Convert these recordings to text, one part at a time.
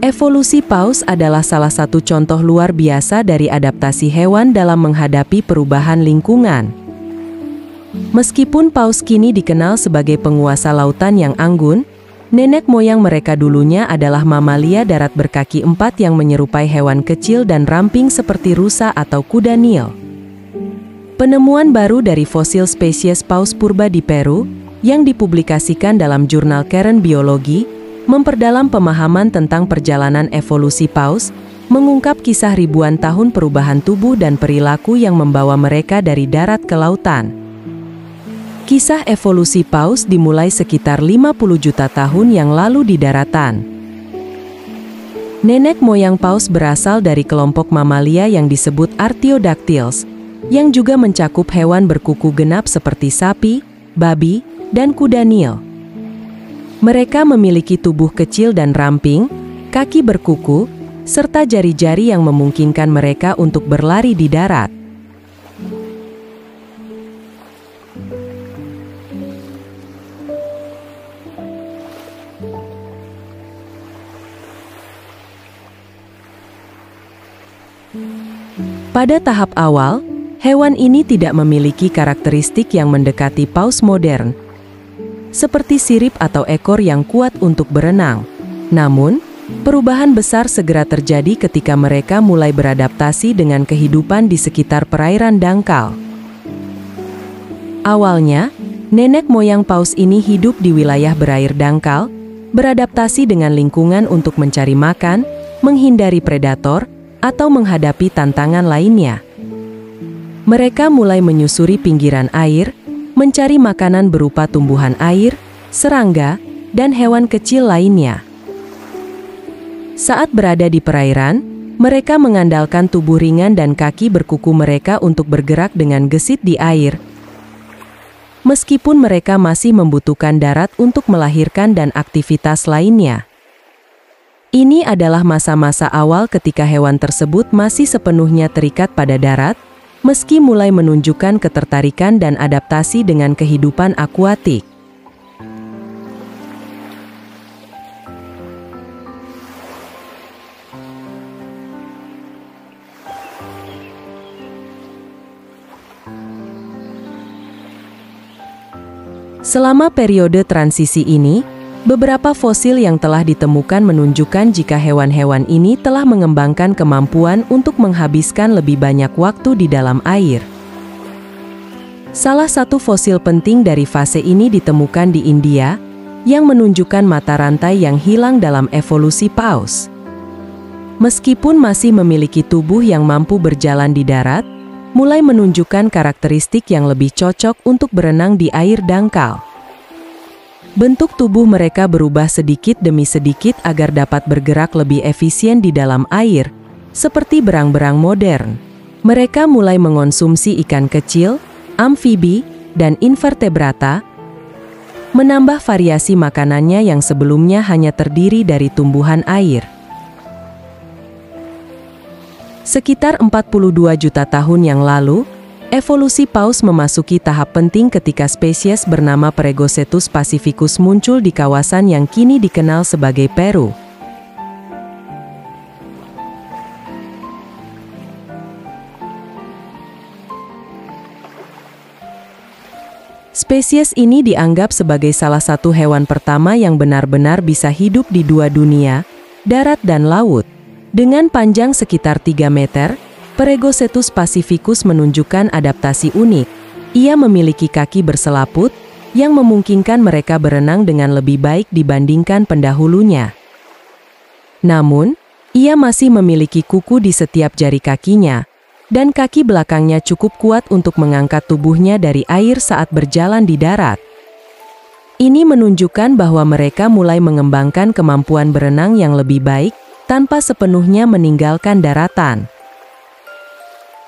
Evolusi paus adalah salah satu contoh luar biasa dari adaptasi hewan dalam menghadapi perubahan lingkungan. Meskipun paus kini dikenal sebagai penguasa lautan yang anggun, nenek moyang mereka dulunya adalah mamalia darat berkaki empat yang menyerupai hewan kecil dan ramping seperti rusa atau kuda Nil. Penemuan baru dari fosil spesies paus purba di Peru, yang dipublikasikan dalam jurnal Current Biology, memperdalam pemahaman tentang perjalanan evolusi paus, mengungkap kisah ribuan tahun perubahan tubuh dan perilaku yang membawa mereka dari darat ke lautan. Kisah evolusi paus dimulai sekitar 50 juta tahun yang lalu di daratan. Nenek moyang paus berasal dari kelompok mamalia yang disebut Artiodactyls, yang juga mencakup hewan berkuku genap seperti sapi, babi, dan kuda Nil. Mereka memiliki tubuh kecil dan ramping, kaki berkuku, serta jari-jari yang memungkinkan mereka untuk berlari di darat. Pada tahap awal, hewan ini tidak memiliki karakteristik yang mendekati paus modern, seperti sirip atau ekor yang kuat untuk berenang. Namun, perubahan besar segera terjadi ketika mereka mulai beradaptasi dengan kehidupan di sekitar perairan dangkal. Awalnya, nenek moyang paus ini hidup di wilayah berair dangkal, beradaptasi dengan lingkungan untuk mencari makan, menghindari predator, atau menghadapi tantangan lainnya. Mereka mulai menyusuri pinggiran air, mencari makanan berupa tumbuhan air, serangga, dan hewan kecil lainnya. Saat berada di perairan, mereka mengandalkan tubuh ringan dan kaki berkuku mereka untuk bergerak dengan gesit di air. Meskipun mereka masih membutuhkan darat untuk melahirkan dan aktivitas lainnya. Ini adalah masa-masa awal ketika hewan tersebut masih sepenuhnya terikat pada darat, meski mulai menunjukkan ketertarikan dan adaptasi dengan kehidupan akuatik. Selama periode transisi ini, beberapa fosil yang telah ditemukan menunjukkan jika hewan-hewan ini telah mengembangkan kemampuan untuk menghabiskan lebih banyak waktu di dalam air. Salah satu fosil penting dari fase ini ditemukan di India, yang menunjukkan mata rantai yang hilang dalam evolusi paus. Meskipun masih memiliki tubuh yang mampu berjalan di darat, mulai menunjukkan karakteristik yang lebih cocok untuk berenang di air dangkal. Bentuk tubuh mereka berubah sedikit demi sedikit agar dapat bergerak lebih efisien di dalam air, seperti berang-berang modern. Mereka mulai mengonsumsi ikan kecil, amfibi, dan invertebrata, menambah variasi makanannya yang sebelumnya hanya terdiri dari tumbuhan air. Sekitar 42 juta tahun yang lalu, evolusi paus memasuki tahap penting ketika spesies bernama Paregocetus pacificus muncul di kawasan yang kini dikenal sebagai Peru. Spesies ini dianggap sebagai salah satu hewan pertama yang benar-benar bisa hidup di dua dunia, darat dan laut. Dengan panjang sekitar 3 meter, Paregocetus pacificus menunjukkan adaptasi unik. Ia memiliki kaki berselaput, yang memungkinkan mereka berenang dengan lebih baik dibandingkan pendahulunya. Namun, ia masih memiliki kuku di setiap jari kakinya, dan kaki belakangnya cukup kuat untuk mengangkat tubuhnya dari air saat berjalan di darat. Ini menunjukkan bahwa mereka mulai mengembangkan kemampuan berenang yang lebih baik, tanpa sepenuhnya meninggalkan daratan.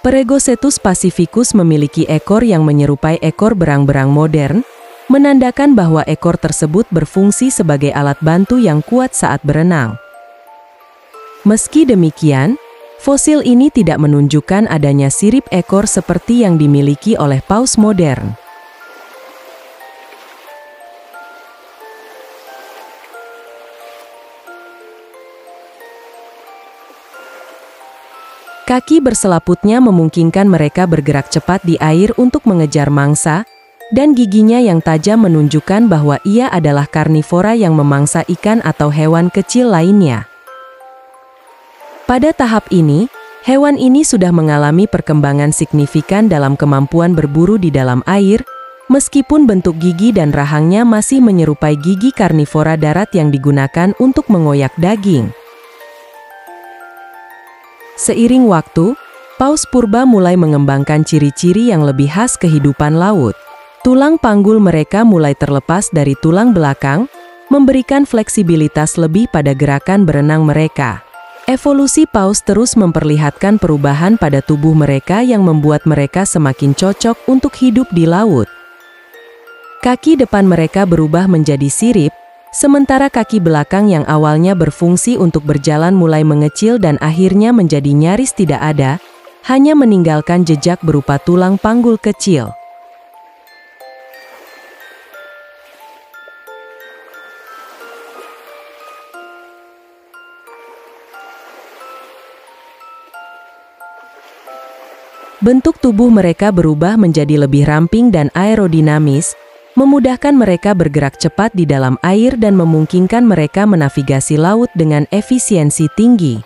Paregocetus pacificus memiliki ekor yang menyerupai ekor berang-berang modern, menandakan bahwa ekor tersebut berfungsi sebagai alat bantu yang kuat saat berenang. Meski demikian, fosil ini tidak menunjukkan adanya sirip ekor seperti yang dimiliki oleh paus modern. Kaki berselaputnya memungkinkan mereka bergerak cepat di air untuk mengejar mangsa, dan giginya yang tajam menunjukkan bahwa ia adalah karnivora yang memangsa ikan atau hewan kecil lainnya. Pada tahap ini, hewan ini sudah mengalami perkembangan signifikan dalam kemampuan berburu di dalam air, meskipun bentuk gigi dan rahangnya masih menyerupai gigi karnivora darat yang digunakan untuk mengoyak daging. Seiring waktu, paus purba mulai mengembangkan ciri-ciri yang lebih khas kehidupan laut. Tulang panggul mereka mulai terlepas dari tulang belakang, memberikan fleksibilitas lebih pada gerakan berenang mereka. Evolusi paus terus memperlihatkan perubahan pada tubuh mereka yang membuat mereka semakin cocok untuk hidup di laut. Kaki depan mereka berubah menjadi sirip, sementara kaki belakang yang awalnya berfungsi untuk berjalan mulai mengecil dan akhirnya menjadi nyaris tidak ada, hanya meninggalkan jejak berupa tulang panggul kecil. Bentuk tubuh mereka berubah menjadi lebih ramping dan aerodinamis, memudahkan mereka bergerak cepat di dalam air dan memungkinkan mereka menavigasi laut dengan efisiensi tinggi.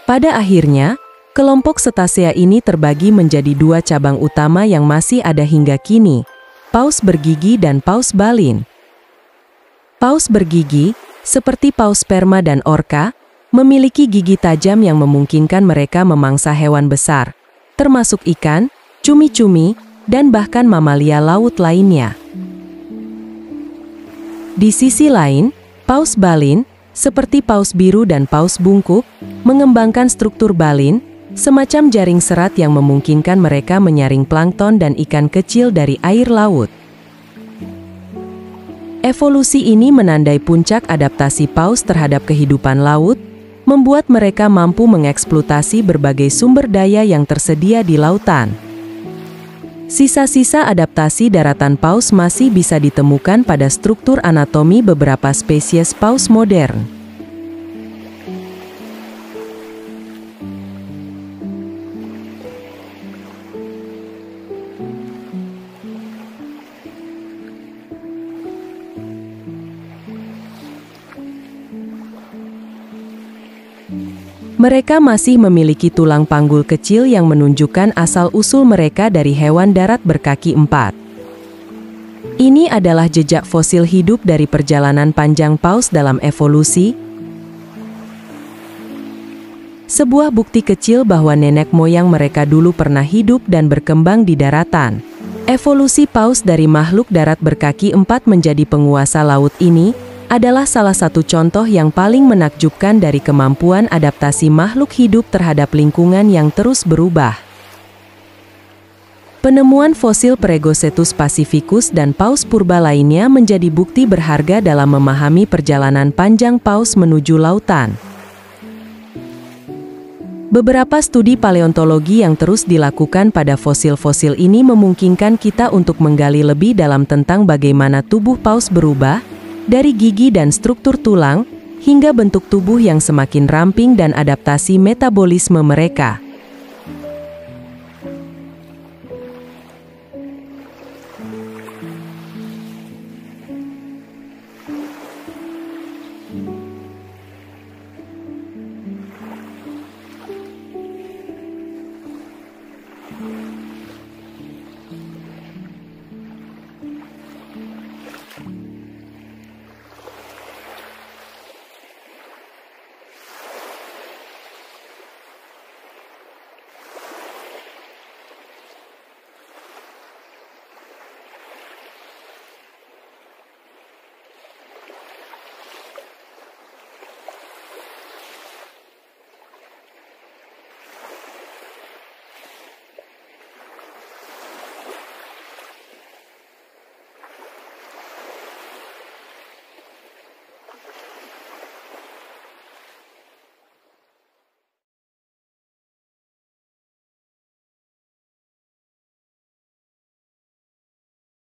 Pada akhirnya, kelompok Cetacea ini terbagi menjadi dua cabang utama yang masih ada hingga kini, paus bergigi dan paus balin. Paus bergigi, seperti paus sperma dan orca, memiliki gigi tajam yang memungkinkan mereka memangsa hewan besar, termasuk ikan, cumi-cumi, dan bahkan mamalia laut lainnya. Di sisi lain, paus balin, seperti paus biru dan paus bungkuk, mengembangkan struktur balin, semacam jaring serat yang memungkinkan mereka menyaring plankton dan ikan kecil dari air laut. Evolusi ini menandai puncak adaptasi paus terhadap kehidupan laut, membuat mereka mampu mengeksploitasi berbagai sumber daya yang tersedia di lautan. Sisa-sisa adaptasi daratan paus masih bisa ditemukan pada struktur anatomi beberapa spesies paus modern. Mereka masih memiliki tulang panggul kecil yang menunjukkan asal-usul mereka dari hewan darat berkaki empat. Ini adalah jejak fosil hidup dari perjalanan panjang paus dalam evolusi, sebuah bukti kecil bahwa nenek moyang mereka dulu pernah hidup dan berkembang di daratan. Evolusi paus dari makhluk darat berkaki empat menjadi penguasa laut ini adalah salah satu contoh yang paling menakjubkan dari kemampuan adaptasi makhluk hidup terhadap lingkungan yang terus berubah. Penemuan fosil Pregocetus pacificus dan paus purba lainnya menjadi bukti berharga dalam memahami perjalanan panjang paus menuju lautan. Beberapa studi paleontologi yang terus dilakukan pada fosil-fosil ini memungkinkan kita untuk menggali lebih dalam tentang bagaimana tubuh paus berubah, dari gigi dan struktur tulang, hingga bentuk tubuh yang semakin ramping dan adaptasi metabolisme mereka.